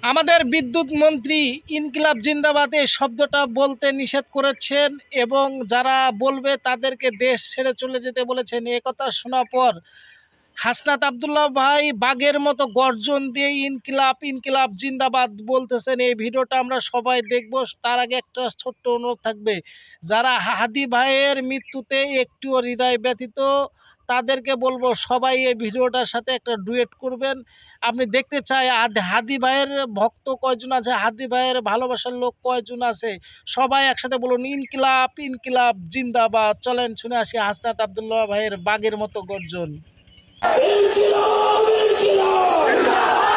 আমাদের বিদ্যুৎ মন্ত্রী ইনকিলাব জিন্দাবাদ এই শব্দটা বলতে নিষেধ করেছেন এবং যারা বলবে তাদেরকে দেশ ছেড়ে চলে যেতে বলেছেন। এ কথা শোনার পর হাসনাত আবদুল্লাহ ভাই বাঘের মতো গর্জন দিয়ে ইনকিলাব ইনকিলাব জিন্দাবাদ বলতেছেন। এই ভিডিওটা আমরা সবাই দেখব। তার আগে একটা ছোট্ট অনুরোধ থাকবে, যারা হাদি ভাইয়ের মৃত্যুতে একটুও হৃদয় ব্যথিত তাদেরকে বলবো সবাই এই ভিডিওটার সাথে একটা ডুয়েট করবেন। আপনি দেখতে চাই হাদি ভাইয়ের ভক্ত কয়জন আছে, হাদি ভাইয়ের ভালোবাসার লোক কয়জন আছে, সবাই একসাথে বলুন ইনকিলাব ইনকিলাব জিন্দাবাদ। চলেন শুনে আসি হাসনাত আবদুল্লাহ ভাইয়ের বাঘের মতো গর্জন। ইনকিলাব ইনকিলাব